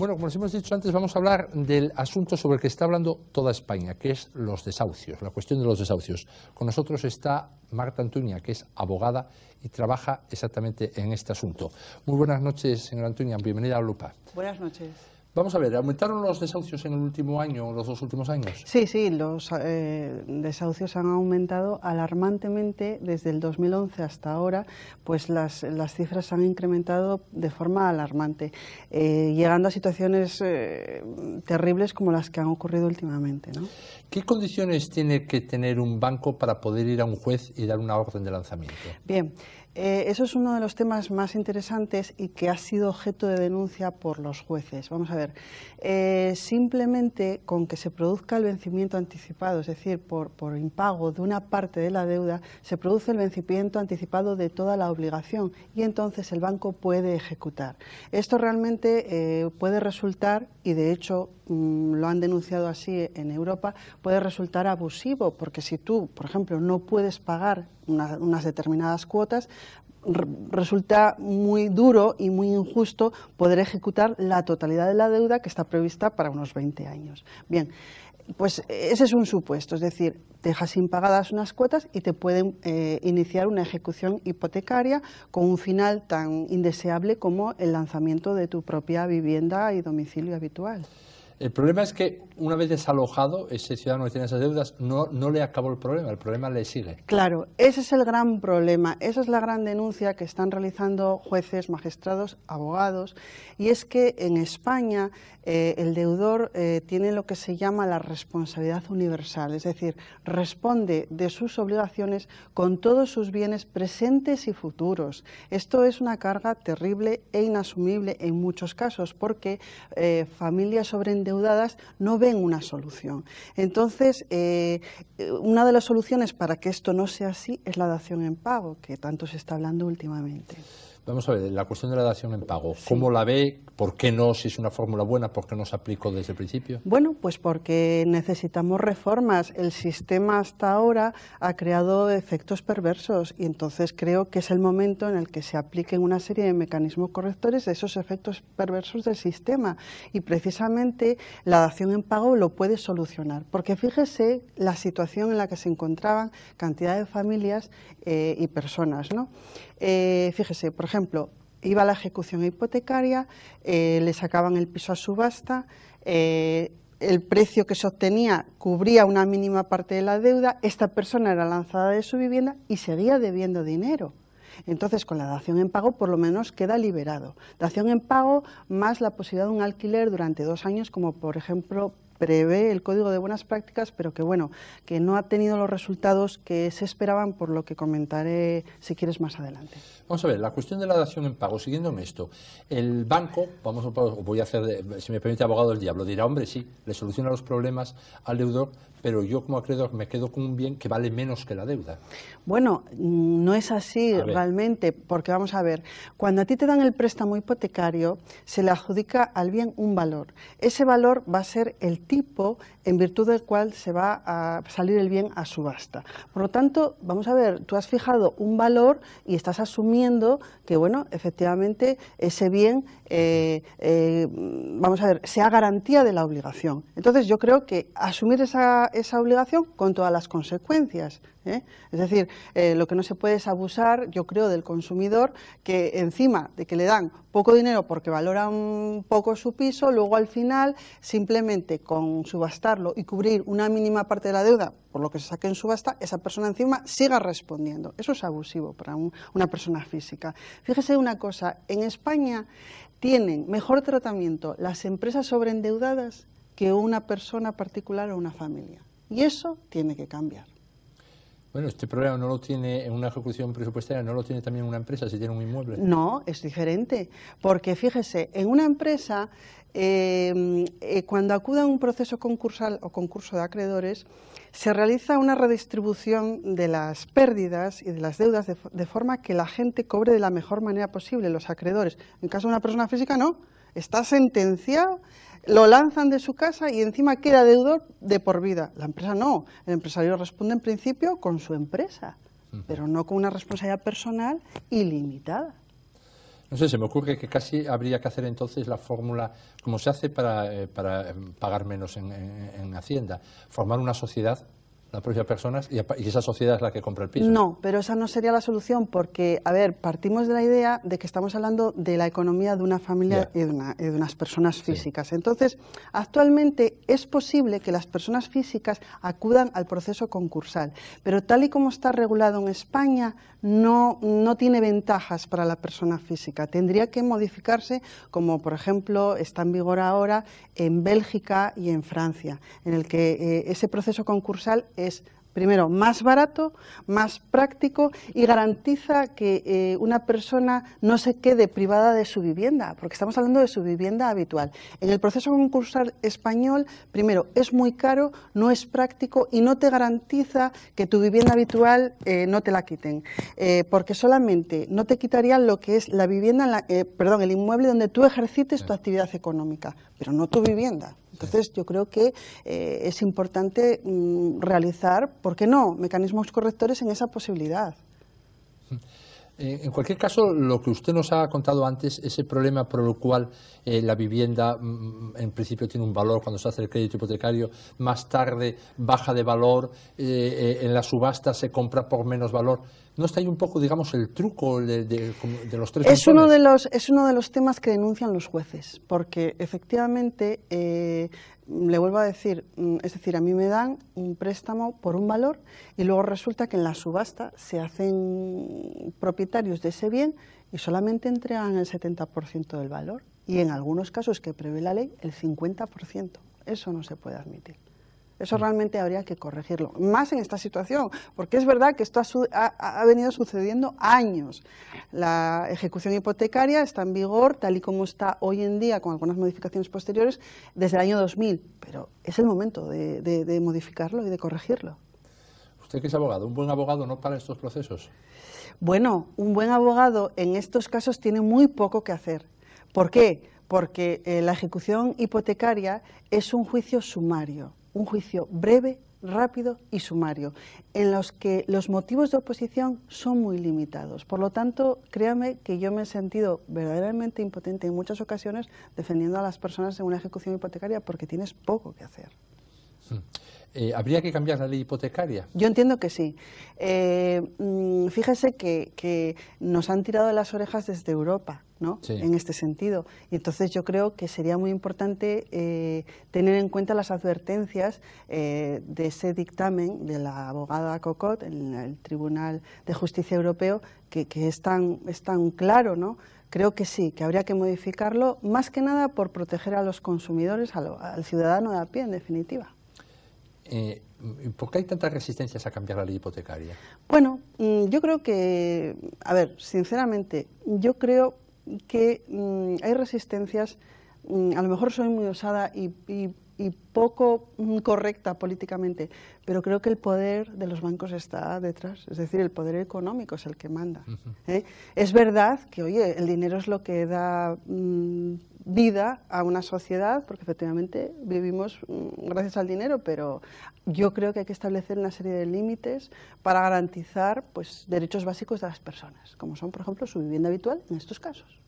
Bueno, como les hemos dicho antes, vamos a hablar del asunto sobre el que está hablando toda España, que es los desahucios, la cuestión de los desahucios. Con nosotros está Marta Antuña, que es abogada y trabaja exactamente en este asunto. Muy buenas noches, señora Antuña, bienvenida a Lupa. Buenas noches. Vamos a ver, ¿aumentaron los desahucios en el último año, los 2 últimos años? Sí, los desahucios han aumentado alarmantemente desde el 2011 hasta ahora, pues las cifras se han incrementado de forma alarmante, llegando a situaciones terribles como las que han ocurrido últimamente, ¿no? ¿Qué condiciones tiene que tener un banco para poder ir a un juez y dar una orden de lanzamiento? Bien. Eso es uno de los temas más interesantes y que ha sido objeto de denuncia por los jueces. Vamos a ver, simplemente con que se produzca el vencimiento anticipado, es decir, por impago de una parte de la deuda, se produce el vencimiento anticipado de toda la obligación y entonces el banco puede ejecutar. Esto realmente puede resultar, y de hecho lo han denunciado así en Europa, puede resultar abusivo, porque si tú, por ejemplo, no puedes pagar unas determinadas cuotas, resulta muy duro y muy injusto poder ejecutar la totalidad de la deuda que está prevista para unos 20 años. Bien, pues ese es un supuesto, es decir, dejas impagadas unas cuotas y te pueden iniciar una ejecución hipotecaria con un final tan indeseable como el lanzamiento de tu propia vivienda y domicilio habitual. El problema es que una vez desalojado, ese ciudadano que tiene esas deudas, no le acabó el problema le sigue. Claro, ese es el gran problema, esa es la gran denuncia que están realizando jueces, magistrados, abogados, y es que en España el deudor tiene lo que se llama la responsabilidad universal, es decir, responde de sus obligaciones con todos sus bienes presentes y futuros. Esto es una carga terrible e inasumible en muchos casos, porque familias sobreendeudadas no ven una solución. Entonces, una de las soluciones para que esto no sea así es la dación en pago, que tanto se está hablando últimamente. Vamos a ver, la cuestión de la dación en pago, Sí. ¿cómo la ve? ¿Por qué no? Si es una fórmula buena, ¿por qué no se aplicó desde el principio? Bueno, pues porque necesitamos reformas. El sistema hasta ahora ha creado efectos perversos y entonces creo que es el momento en el que se apliquen una serie de mecanismos correctores de esos efectos perversos del sistema, y precisamente la dación en pago lo puede solucionar, porque fíjese la situación en la que se encontraban cantidad de familias y personas, ¿no? Fíjese, por ejemplo, iba a la ejecución hipotecaria, le sacaban el piso a subasta, el precio que se obtenía cubría una mínima parte de la deuda, esta persona era lanzada de su vivienda y seguía debiendo dinero. Entonces, con la dación en pago por lo menos queda liberado. Dación en pago más la posibilidad de un alquiler durante 2 años, como por ejemplo prevé el Código de Buenas Prácticas, pero que bueno, que no ha tenido los resultados que se esperaban, por lo que comentaré si quieres más adelante. Vamos a ver, la cuestión de la dación en pago, siguiendo en esto, el banco, voy a hacer, si me permite, abogado del diablo, dirá, hombre, sí, le soluciona los problemas al deudor, pero yo como acreedor me quedo con un bien que vale menos que la deuda. Bueno, no es así realmente, porque vamos a ver, cuando a ti te dan el préstamo hipotecario, se le adjudica al bien un valor. Ese valor va a ser el tipo en virtud del cual se va a salir el bien a subasta. Por lo tanto, vamos a ver, tú has fijado un valor y estás asumiendo que, bueno, efectivamente ese bien, vamos a ver, sea garantía de la obligación. Entonces yo creo que asumir esa obligación con todas las consecuencias, ¿eh? Es decir, lo que no se puede es abusar, yo creo, del consumidor, que encima de que le dan poco dinero porque valoran poco su piso, luego al final simplemente con subastarlo y cubrir una mínima parte de la deuda por lo que se saque en subasta, esa persona encima siga respondiendo. Eso es abusivo para una persona física. Fíjese una cosa, en España tienen mejor tratamiento las empresas sobreendeudadas que una persona particular o una familia. Y eso tiene que cambiar. Bueno, este problema no lo tiene en una ejecución presupuestaria, no lo tiene también una empresa si tiene un inmueble. No, es diferente, porque fíjese, en una empresa, cuando acude a un proceso concursal o concurso de acreedores, se realiza una redistribución de las pérdidas y de las deudas de forma que la gente cobre de la mejor manera posible, los acreedores. En caso de una persona física, no, está sentenciado, lo lanzan de su casa y encima queda deudor de por vida. La empresa no, el empresario responde en principio con su empresa, pero no con una responsabilidad personal ilimitada. No sé, se me ocurre que casi habría que hacer entonces la fórmula, como se hace para pagar menos en Hacienda, formar una sociedad, la propia personas, y esa sociedad es la que compra el piso. No, pero esa no sería la solución porque, a ver, partimos de la idea de que estamos hablando de la economía de una familia y de unas personas físicas. Sí. Entonces, actualmente es posible que las personas físicas acudan al proceso concursal, pero tal y como está regulado en España, no tiene ventajas para la persona física. Tendría que modificarse, como por ejemplo está en vigor ahora en Bélgica y en Francia, en el que ese proceso concursal es, primero, más barato, más práctico y garantiza que una persona no se quede privada de su vivienda, porque estamos hablando de su vivienda habitual. En el proceso concursal español, primero, es muy caro, no es práctico y no te garantiza que tu vivienda habitual no te la quiten, porque solamente no te quitarían lo que es la vivienda, el inmueble donde tú ejercites tu actividad económica, pero no tu vivienda. Entonces, yo creo que es importante realizar, ¿por qué no?, mecanismos correctores en esa posibilidad. En cualquier caso, lo que usted nos ha contado antes, ese problema por el cual la vivienda en principio tiene un valor cuando se hace el crédito hipotecario, más tarde baja de valor, en la subasta se compra por menos valor. ¿No está ahí un poco, digamos, el truco de los tres es uno de los temas que denuncian los jueces, porque efectivamente, le vuelvo a decir, es decir, a mí me dan un préstamo por un valor y luego resulta que en la subasta se hacen propietarios de ese bien y solamente entregan el 70% del valor y en algunos casos que prevé la ley el 50%. Eso no se puede admitir. Eso realmente habría que corregirlo, más en esta situación, porque es verdad que esto ha venido sucediendo años. La ejecución hipotecaria está en vigor, tal y como está hoy en día, con algunas modificaciones posteriores, desde el año 2000, pero es el momento de modificarlo y de corregirlo. Usted que es abogado, ¿un buen abogado no para estos procesos? Bueno, un buen abogado en estos casos tiene muy poco que hacer. ¿Por qué? Porque la ejecución hipotecaria es un juicio sumario. Un juicio breve, rápido y sumario, en los que los motivos de oposición son muy limitados. Por lo tanto, créame que yo me he sentido verdaderamente impotente en muchas ocasiones defendiendo a las personas en una ejecución hipotecaria porque tienes poco que hacer. ¿Habría que cambiar la ley hipotecaria? Yo entiendo que sí. Fíjese que nos han tirado de las orejas desde Europa, ¿no? Sí. En este sentido. Y entonces yo creo que sería muy importante tener en cuenta las advertencias de ese dictamen de la abogada Cocotte en el Tribunal de Justicia Europeo, que es tan claro, ¿no? Creo que sí, que habría que modificarlo, más que nada por proteger a los consumidores, al ciudadano de a pie, en definitiva. ¿Por qué hay tantas resistencias a cambiar la ley hipotecaria? Bueno, yo creo que, a ver, sinceramente, yo creo que hay resistencias, a lo mejor soy muy osada y poco correcta políticamente, pero creo que el poder de los bancos está detrás, es decir, el poder económico es el que manda. Es verdad que, oye, el dinero es lo que da vida a una sociedad, porque efectivamente vivimos gracias al dinero, pero yo creo que hay que establecer una serie de límites para garantizar, pues, derechos básicos de las personas, como son, por ejemplo, su vivienda habitual en estos casos.